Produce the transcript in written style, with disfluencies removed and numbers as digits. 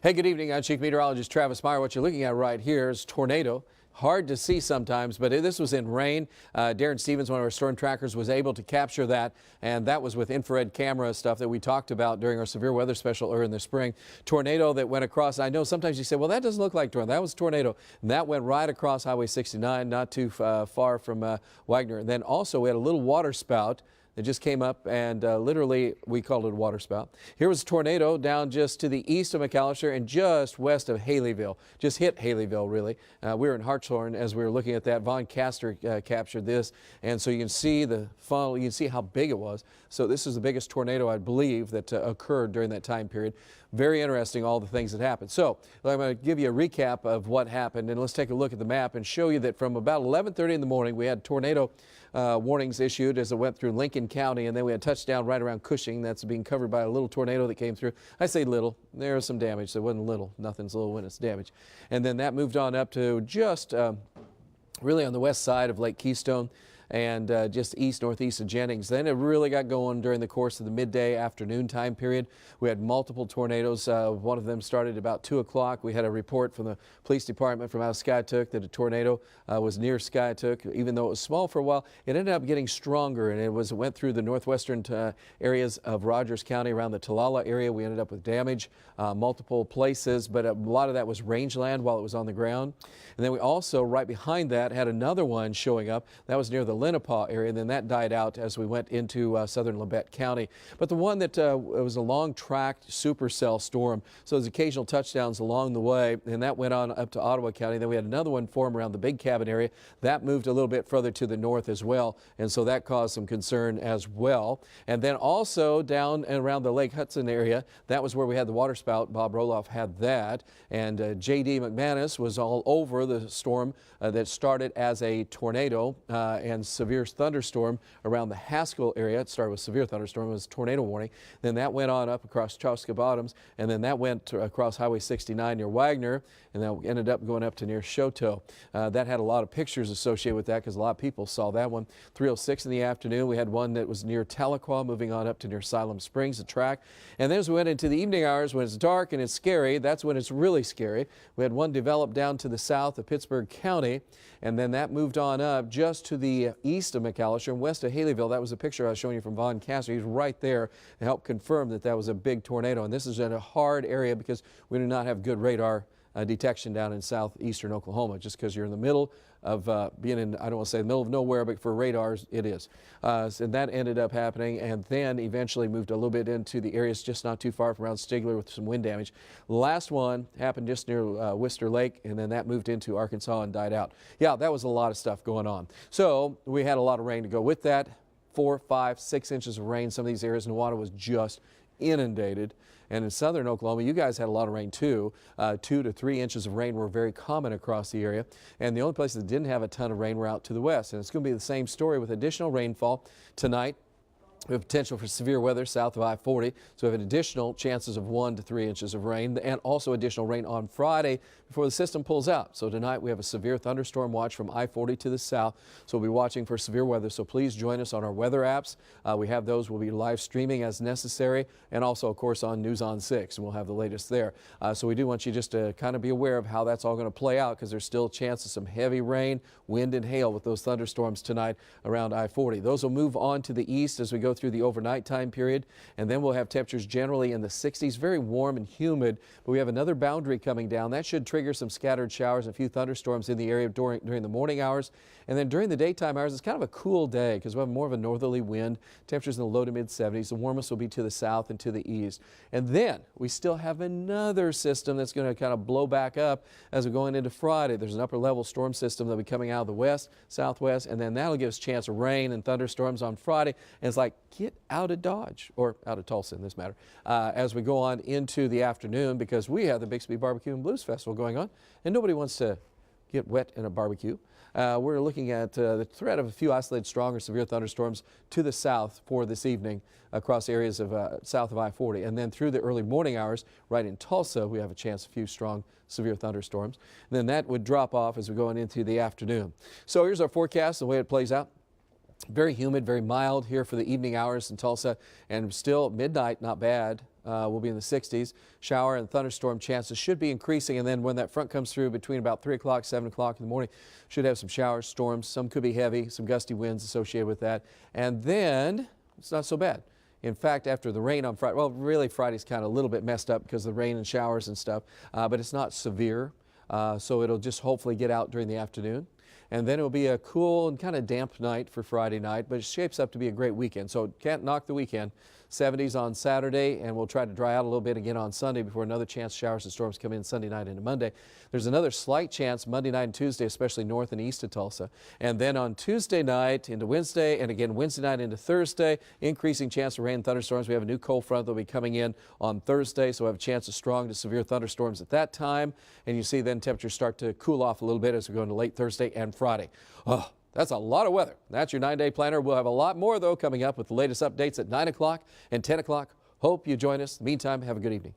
Hey, good evening. I'm Chief Meteorologist Travis Meyer. What you're looking at right here is tornado. Hard to see sometimes, but this was in rain. Darren Stevens, one of our storm trackers, was able to capture that, and that was with infrared camera stuff that we talked about during our severe weather special earlier in the spring. Tornado that went across. I know sometimes you say, well, that doesn't look like tornado. That was a tornado. And that went right across Highway 69, not too far from Wagner. And then also we had a little water spout. It just came up and literally we called it a water spout. Here was a tornado down just to the east of McAllister and just west of Haleyville. Just hit Haleyville, really. We were in Hartshorn as we were looking at that. Von Castor captured this, and so you can see the funnel. You can see how big it was. So this is the biggest tornado, I believe, that occurred during that time period. Very interesting, all the things that happened. So I'm going to give you a recap of what happened, and let's take a look at the map and show you that from about 11:30 in the morning, we had tornado warnings issued as it went through Lincoln County, and then we had touchdown right around Cushing. That's being covered by a little tornado that came through. I say little. There was some damage. So it wasn't little. Nothing's little when it's damage. And then that moved on up to just really on the west side of Lake Keystone and just northeast of Jennings. Then it really got going during the course of the midday afternoon time period. We had multiple tornadoes. One of them started about 2 o'clock. We had a report from the police department from out of Skiatook that a tornado was near Skiatook. Even though it was small for a while, it ended up getting stronger, and it went through the northwestern areas of Rogers County around the Talala area. We ended up with damage multiple places, but a lot of that was rangeland while it was on the ground. And then we also, right behind that, had another one showing up. That was near the Lenapaw area, and then that died out as we went into southern Labette County. But the one that was a long-tracked supercell storm, so there's occasional touchdowns along the way, and that went on up to Ottawa County. Then we had another one form around the Big Cabin area. That moved a little bit further to the north as well, and so that caused some concern as well. And then also down and around the Lake Hudson area, that was where we had the water spout. Bob Roloff had that, and J.D. McManus was all over the storm that started as a tornado and severe thunderstorm around the Haskell area. It started with severe thunderstorm. It was tornado warning. Then that went on up across Chaska Bottoms, and then that went across Highway 69 near Wagner, and that ended up going up to near Choteau. That had a lot of pictures associated with that because a lot of people saw that one. 3:06 in the afternoon, we had one that was near Tahlequah, moving on up to near Siloam Springs, the track. And then as we went into the evening hours, when it's dark and it's scary, that's when it's really scary. We had one develop down to the south of Pittsburgh County, and then that moved on up just to the east of McAllister and west of Haleyville. That was a picture I was showing you from Von Castor. He's right there to help confirm that that was a big tornado. And this is in a hard area because we do not have good radar detection down in southeastern Oklahoma, just because you're in the middle of being in, I don't want to say the middle of nowhere, but for radars it is. So that ended up happening, and then eventually moved a little bit into the areas just not too far from around Stigler with some wind damage. The last one happened just near Wister Lake, and then that moved into Arkansas and died out. Yeah, that was a lot of stuff going on. So we had a lot of rain to go with that. 4, 5, 6 inches of rain. Some of these areas, Newada was just inundated. And in southern Oklahoma, you guys had a lot of rain too. 2 to 3 inches of rain were very common across the area. And the only places that didn't have a ton of rain were out to the west. And it's going to be the same story with additional rainfall tonight. We have potential for severe weather south of I-40, so we have an additional chances of 1 to 3 inches of rain, and also additional rain on Friday before the system pulls out. So tonight we have a severe thunderstorm watch from I-40 to the south, so we'll be watching for severe weather. So please join us on our weather apps. We have those. We'll be live streaming as necessary, and also, of course, on News on 6, and we'll have the latest there. So we do want you just to kind of be aware of how that's all going to play out, because there's still a chance of some heavy rain, wind, and hail with those thunderstorms tonight around I-40. Those will move on to the east as we go through the overnight time period, and then we'll have temperatures generally in the 60s, very warm and humid, but we have another boundary coming down. That should trigger some scattered showers and a few thunderstorms in the area during the morning hours. And then during the daytime hours, it's kind of a cool day because we have more of a northerly wind. Temperatures in the low to mid 70s. The warmest will be to the south and to the east. And then we still have another system that's going to kind of blow back up as we're going into Friday. There's an upper level storm system that'll be coming out of the west, southwest, and then that'll give us a chance of rain and thunderstorms on Friday. And it's like, get out of Dodge, or out of Tulsa in this matter, as we go on into the afternoon, because we have the Bixby Barbecue and Blues Festival going on, and nobody wants to get wet in a barbecue. We're looking at the threat of a few isolated strong or severe thunderstorms to the south for this evening across areas of south of I-40. And then through the early morning hours right in Tulsa, we have a chance of a few strong severe thunderstorms. And then that would drop off as we go into the afternoon. So here's our forecast, the way it plays out. Very humid, very mild here for the evening hours in Tulsa, and still midnight, not bad. will be in the 60s. Shower and thunderstorm chances should be increasing, and then when that front comes through between about 3 o'clock, 7 o'clock in the morning, should have some showers, storms. Some could be heavy, some gusty winds associated with that. And then it's not so bad. In fact, after the rain on Friday, well, really Friday's kind of a little bit messed up because of the rain and showers and stuff, but it's not severe. So it'll just hopefully get out during the afternoon. And then it'll be a cool and kind of damp night for Friday night, but it shapes up to be a great weekend. So can't knock the weekend. 70s on Saturday, and we'll try to dry out a little bit again on Sunday before another chance showers and storms come in Sunday night into Monday. There's another slight chance Monday night and Tuesday, especially north and east of Tulsa. And then on Tuesday night into Wednesday, and again Wednesday night into Thursday, increasing chance of rain and thunderstorms. We have a new cold front that will be coming in on Thursday, so we'll have a chance of strong to severe thunderstorms at that time. And you see then temperatures start to cool off a little bit as we go into late Thursday and Friday. Oh, that's a lot of weather. That's your 9-day planner. We'll have a lot more, though, coming up with the latest updates at 9 o'clock and 10 o'clock. Hope you join us. In the meantime, have a good evening.